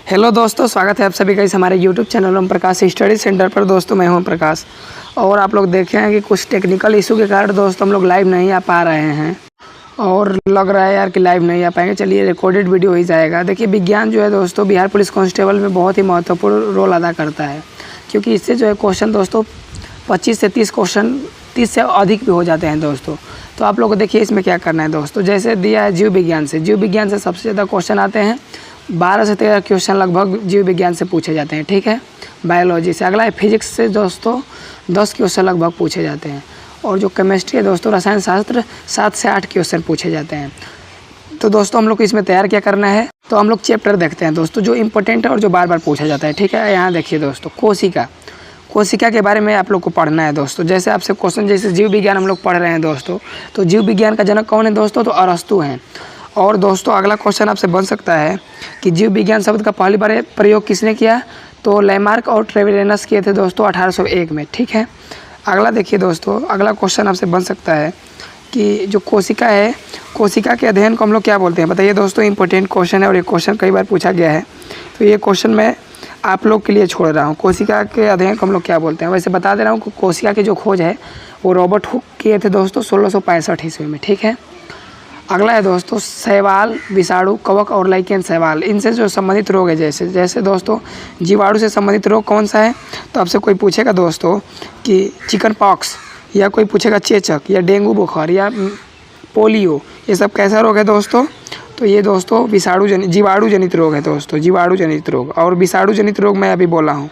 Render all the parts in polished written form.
Hello दोस्तों, स्वागत है आप सभी का इस हमारे YouTube channel Om Prakash study centre पर। दोस्तों मैं हूं प्रकाश और आप लोग देखे हैं कि कुछ टेक्निकल इशू के कारण दोस्तों हम लोग लाइव नहीं आ पा रहे हैं और लग रहा है यार कि लाइव नहीं आ पाएंगे। चलिए रिकॉर्डेड वीडियो ही जाएगा। देखिए विज्ञान जो है दोस्तों बिहार पुलिस कांस्टेबल में बहुत ही महत्वपूर्ण रोल अदा करता है, क्योंकि इससे जो है क्वेश्चन दोस्तों 25 से 30 क्वेश्चन 30 से अधिक भी हो जाते हैं दोस्तों। तो आप लोग को देखिए इसमें क्या करना है दोस्तों। जैसे दिया है जीव विज्ञान से सबसे ज़्यादा क्वेश्चन आते हैं। 12 से 13 क्वेश्चन लगभग जीव विज्ञान से पूछे जाते हैं, ठीक है। बायोलॉजी से अगला है फिजिक्स से दोस्तों 10 क्वेश्चन लगभग पूछे जाते हैं। और जो केमिस्ट्री है दोस्तों रसायन शास्त्र 7 से 8 क्वेश्चन पूछे जाते हैं। तो दोस्तों हम लोग को इसमें तैयार क्या करना है, तो हम लोग चैप्टर देखते हैं दोस्तों जो इंपॉर्टेंट है और जो बार बार पूछा जाता है, ठीक है। यहाँ देखिए दोस्तों कोशिका के बारे में आप लोग को पढ़ना है दोस्तों। जैसे आपसे क्वेश्चन जैसे जीव विज्ञान हम लोग पढ़ रहे हैं दोस्तों, तो जीव विज्ञान का जनक कौन है दोस्तों, तो अरस्तु हैं। और दोस्तों अगला क्वेश्चन आपसे बन सकता है कि जीव विज्ञान शब्द का पहली बार प्रयोग किसने किया, तो लैमार्क और ट्रेविलियनस किए थे दोस्तों 1801 में, ठीक है। अगला देखिए दोस्तों, अगला क्वेश्चन आपसे बन सकता है कि जो कोशिका है, कोशिका के अध्ययन को हम लोग क्या बोलते हैं, बताइए दोस्तों। इंपॉर्टेंट क्वेश्चन है और ये क्वेश्चन कई बार पूछा गया है, तो ये क्वेश्चन मैं आप लोग के लिए छोड़ रहा हूँ। कोशिका के अध्ययन को हम लोग क्या बोलते हैं, वैसे बता दे रहा हूँ कि कोशिका की जो खोज है वो रॉबर्ट हुक किए थे दोस्तों 1665 ईस्वी में, ठीक है। अगला है दोस्तों शैवाल, विषाणु, कवक और लाइकेन शैवाल, इनसे जो संबंधित रोग है जैसे दोस्तों जीवाणु से संबंधित रोग कौन सा है, तो आपसे कोई पूछेगा दोस्तों कि चिकन पॉक्स, या कोई पूछेगा चेचक या डेंगू बुखार या पोलियो, ये सब कैसा रोग है दोस्तों, तो ये दोस्तों जीवाणु जनित रोग है दोस्तों, जीवाणु जनित रोग। और विषाणु जनित रोग मैं अभी बोला हूँ।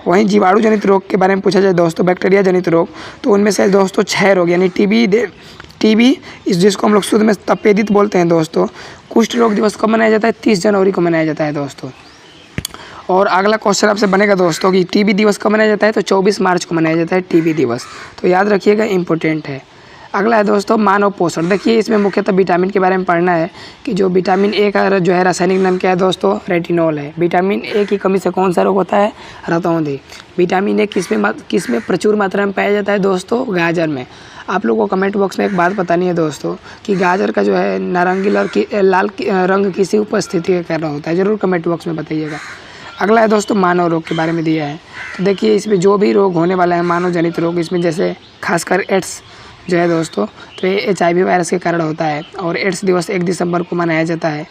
वहीं जीवाणु जनित रोग के बारे में पूछा जाए दोस्तों, बैक्टीरिया जनित रोग, तो उनमें से दोस्तों 6 रोग यानी टीबी जिसको हम लोग शुद्ध में तपेदित बोलते हैं दोस्तों। कुष्ठ रोग दिवस कब मनाया जाता है, 30 जनवरी को मनाया जाता है दोस्तों। और अगला क्वेश्चन आपसे बनेगा दोस्तों कि टीबी दिवस कब मनाया जाता है, तो 24 मार्च को मनाया जाता है टीबी दिवस, तो याद रखिएगा, इंपॉर्टेंट है। अगला है दोस्तों मानव पोषण। देखिए इसमें मुख्यतः विटामिन के बारे में पढ़ना है कि जो विटामिन ए का जो है रासायनिक नाम क्या है दोस्तों, रेटिनॉल है। विटामिन ए की कमी से कौन सा रोग होता है, रतौंधी। विटामिन ए किसमें प्रचुर मात्रा में पाया जाता है दोस्तों, गाजर में। आप लोगों को कमेंट बॉक्स में एक बात बतानी है दोस्तों कि गाजर का जो है नारंगी लाल रंग किसी उपस्थिति के कारण होता है, ज़रूर कमेंट बॉक्स में बताइएगा। अगला है दोस्तों मानव रोग के बारे में दिया है। तो देखिए इसमें जो भी रोग होने वाला है मानव जनित रोग, इसमें जैसे खासकर एड्स जो है दोस्तों, तो ये HIV वायरस के कारण होता है और एड्स दिवस 1 दिसंबर को मनाया जाता है।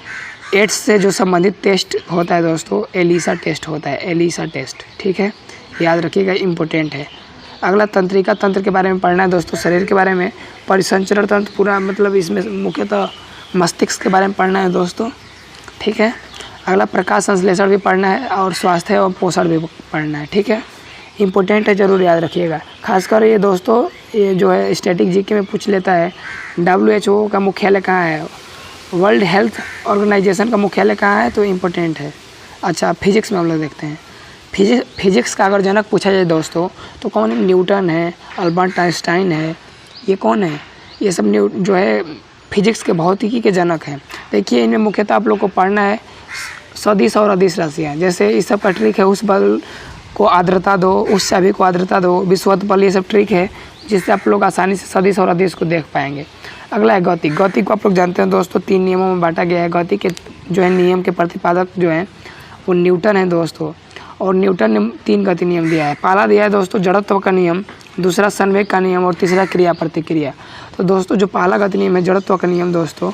एड्स से जो संबंधित टेस्ट होता है दोस्तों एलिसा टेस्ट होता है, एलिसा टेस्ट, ठीक है, याद रखिएगा, इम्पोर्टेंट है। अगला तंत्रिका तंत्र के बारे में पढ़ना है दोस्तों, शरीर के बारे में। परिसंचरण तंत्र पूरा मतलब इसमें मुख्यतः मस्तिष्क के बारे में पढ़ना है दोस्तों, ठीक है। अगला प्रकाश संश्लेषण भी पढ़ना है और स्वास्थ्य और पोषण भी पढ़ना है, ठीक है, इंपॉर्टेंट है, ज़रूर याद रखिएगा। खासकर ये दोस्तों ये जो है स्टैटिक जीके में पूछ लेता है WHO का मुख्यालय कहाँ है, वर्ल्ड हेल्थ ऑर्गेनाइजेशन का मुख्यालय कहाँ है, तो इम्पोर्टेंट है। अच्छा फिजिक्स में हम लोग देखते हैं। फिजिक्स का अगर जनक पूछा जाए दोस्तों तो कौन है, न्यूटन है, अल्बर्ट आइंस्टाइन है, ये कौन है, ये सब जो है फिजिक्स के भौतिकी के जनक हैं। देखिए इनमें मुख्यतः आप लोग को पढ़ना है सदिश और अदिश राशियाँ। जैसे इस सब का ट्रिक है, उस बल को आर्द्रता दो, उस सभी को आर्द्रता दो, विश्वत बल, ये सब ट्रिक है जिससे आप लोग आसानी से सदिश और अदिश को देख पाएंगे। अगला है गति। गति को आप लोग जानते हैं दोस्तों 3 नियमों में बांटा गया है। गति के जो है नियम के प्रतिपादक जो हैं वो न्यूटन है दोस्तों, और न्यूटन ने 3 गति नियम दिया है। पहला दिया है दोस्तों जड़त्व का नियम, दूसरा संवेग का नियम और तीसरा क्रिया प्रतिक्रिया। तो दोस्तों जो पहला गति नियम है जड़त्व का नियम दोस्तों,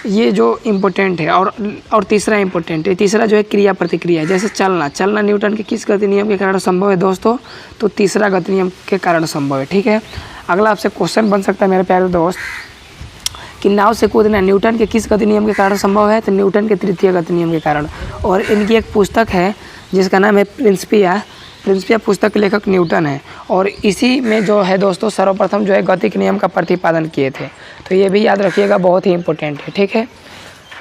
ये जो इम्पोर्टेंट है, और तीसरा इम्पोर्टेंट है, तीसरा जो है क्रिया प्रतिक्रिया। जैसे चलना न्यूटन के किस गति नियम के कारण संभव है दोस्तों, तो तीसरा गति नियम के कारण संभव है, ठीक है। अगला आपसे क्वेश्चन बन सकता है मेरे प्यारे दोस्त कि नाव से कूदना न्यूटन के किस गति नियम के कारण संभव है, तो न्यूटन के तृतीय गति नियम के कारण। और इनकी एक पुस्तक है जिसका नाम है प्रिंसिपिया पुस्तक के लेखक न्यूटन है, और इसी में जो है दोस्तों सर्वप्रथम जो है गतिक नियम का प्रतिपादन किए थे। तो ये भी याद रखिएगा, बहुत ही इंपॉर्टेंट है, ठीक है।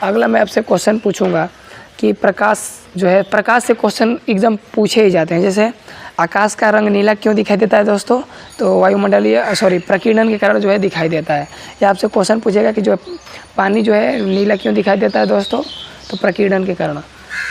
अगला मैं आपसे क्वेश्चन पूछूंगा कि प्रकाश जो है, प्रकाश से क्वेश्चन एकदम पूछे ही जाते हैं। जैसे आकाश का रंग नीला क्यों दिखाई देता है दोस्तों, तो प्रकीर्णन के कारण जो है दिखाई देता है। या आपसे क्वेश्चन पूछेगा कि जो पानी जो है नीला क्यों दिखाई देता है दोस्तों, तो प्रकीर्णन के कारण।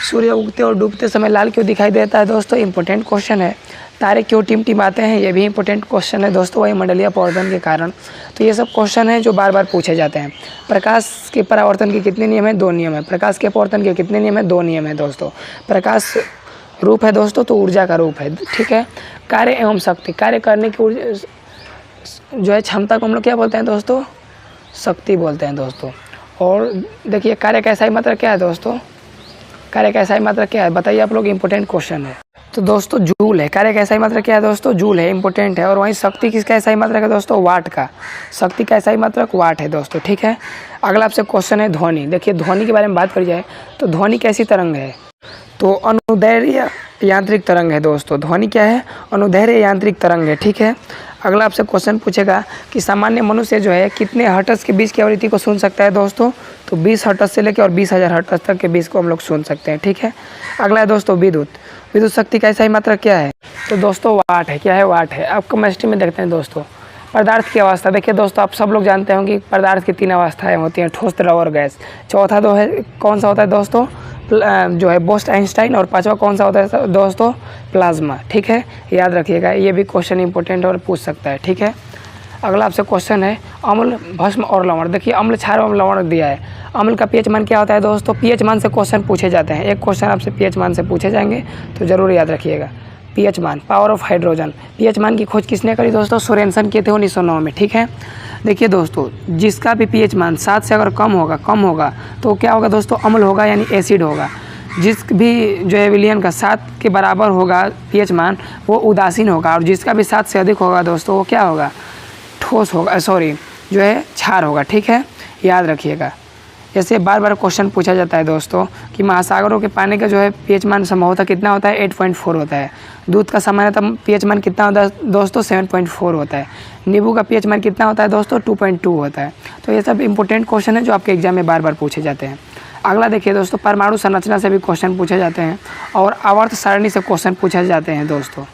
सूर्य उगते और डूबते समय लाल क्यों दिखाई देता है दोस्तों, इंपॉर्टेंट क्वेश्चन है। तारे क्यों टिमटिमाते हैं, ये भी इंपॉर्टेंट क्वेश्चन है दोस्तों, वायुमंडलीय अपवर्तन के कारण। तो ये सब क्वेश्चन हैं जो बार बार पूछे जाते हैं। प्रकाश के परावर्तन के कितने नियम हैं, 2 नियम है। प्रकाश के अपवर्तन के कितने नियम है, 2 नियम है दोस्तों। प्रकाश रूप है दोस्तों, तो ऊर्जा का रूप है, ठीक है। कार्य एवं शक्ति, कार्य करने की जो है क्षमता को हम लोग क्या बोलते हैं दोस्तों, शक्ति बोलते हैं दोस्तों। और देखिए कार्य का SI मात्रा क्या है दोस्तों, कार्य का SI मात्रा क्या है बताइए आप लोग, इंपॉर्टेंट क्वेश्चन है। तो दोस्तों जूल है, कार्य का SI मात्रा क्या है दोस्तों, जूल है, इंपॉर्टेंट है। और वहीं शक्ति किसका SI मात्रा है दोस्तों, वाट का, शक्ति का SI मात्रा वाट है दोस्तों, ठीक है। अगला आपसे क्वेश्चन है ध्वनि। देखिए ध्वनि के बारे में बात करी जाए तो ध्वनि कैसी तरंग है, तो अनुदैर्घ्य यांत्रिक तरंग है दोस्तों। ध्वनि क्या है, अनुदैर्घ्य यांत्रिक तरंग है, ठीक है। अगला आपसे क्वेश्चन पूछेगा कि सामान्य मनुष्य जो है कितने हर्ट्ज के बीच की आवृत्ति को सुन सकता है दोस्तों, तो 20 हर्ट्ज से लेकर और 20,000 हर्ट्ज तक के बीच को हम लोग सुन सकते हैं, ठीक है। अगला है दोस्तों विद्युत, विद्युत शक्ति का SI मात्रा क्या है, तो दोस्तों वाट है, क्या है, वाट है। आप केमिस्ट्री में देखते हैं दोस्तों, पदार्थ की अवस्था। देखिए दोस्तों आप सब लोग जानते होंगे कि पदार्थ की 3 अवस्थाएं होती हैं, ठोस, द्रव और गैस। चौथा दो है कौन सा होता है दोस्तों, जो है बोस्ट आइंस्टाइन। और 5वां कौन सा होता है दोस्तों, प्लाज्मा, ठीक है, याद रखिएगा, ये भी क्वेश्चन इंपॉर्टेंट और पूछ सकता है, ठीक है। अगला आपसे क्वेश्चन है अम्ल, भस्म और लवण। देखिए अम्ल, क्षार एवं लवण दिया है। अम्ल का pH मान क्या होता है दोस्तों, pH मान से क्वेश्चन पूछे जाते हैं। एक क्वेश्चन आपसे pH मान से पूछे जाएंगे, तो जरूर याद रखिएगा। pH मान, पावर ऑफ हाइड्रोजन। pH मान की खोज किसने करी दोस्तों, सोरेनसन किए थे 1909 में, ठीक है। देखिए दोस्तों जिसका भी pH मान 7 से अगर कम होगा तो क्या होगा दोस्तों, अम्ल होगा, यानी एसिड होगा। जिस भी जो है विलियन का 7 के बराबर होगा pH मान, वो उदासीन होगा। और जिसका भी 7 से अधिक होगा दोस्तों, वो क्या होगा, ठोस होगा, सॉरी जो है क्षार होगा, ठीक है, याद रखिएगा। जैसे बार बार क्वेश्चन पूछा जाता है दोस्तों कि महासागरों के पानी का जो है pH मान संभवतः कितना होता है, 8.4 होता है। दूध का सामान्यतः pH मान कितना होता है दोस्तों, 7.4 होता है। नींबू का pH मान कितना होता है दोस्तों, 2.2 होता है। तो ये सब इंपॉर्टेंट क्वेश्चन है जो आपके एग्जाम में बार बार पूछे जाते हैं। अगला देखिए दोस्तों, परमाणु संरचना से भी क्वेश्चन पूछे जाते हैं और आवर्त सारणी से क्वेश्चन पूछे जाते हैं दोस्तों।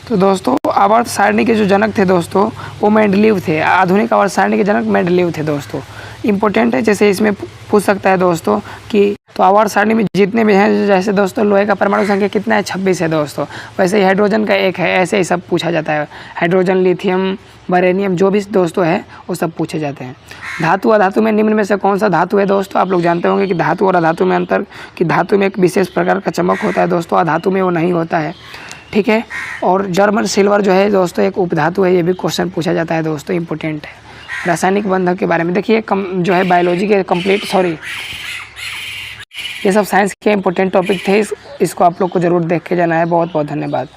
तो दोस्तों आवर्त सारणी के जो जनक थे दोस्तों, वो मेंडलीव थे। आधुनिक आवर्त सारणी के जनक मेंडलीव थे दोस्तों, इंपॉर्टेंट है। जैसे इसमें पूछ सकता है दोस्तों कि तो आवर्त सारणी में जितने भी हैं, जैसे दोस्तों लोहे का परमाणु संख्या कितना है, 26 है दोस्तों। वैसे ही हाइड्रोजन का 1 है, ऐसे ही सब पूछा जाता है। हाइड्रोजन, लिथियम, बेरेनियम जो भी दोस्तों है वो सब पूछे जाते हैं। धातु और धातु में निम्न में से कौन सा धातु है दोस्तों, आप लोग जानते होंगे कि धातु और अधातु में अंतर, कि धातु में एक विशेष प्रकार का चमक होता है दोस्तों, अधातु में वो नहीं होता है, ठीक है। और जर्मन सिल्वर जो है दोस्तों एक उपधातु है, ये भी क्वेश्चन पूछा जाता है दोस्तों, इंपॉर्टेंट है। रासायनिक बंधक के बारे में देखिए जो है बायोलॉजी के ये सब साइंस के इंपॉर्टेंट टॉपिक थे, इसको आप लोग को जरूर देख के जाना है। बहुत बहुत धन्यवाद।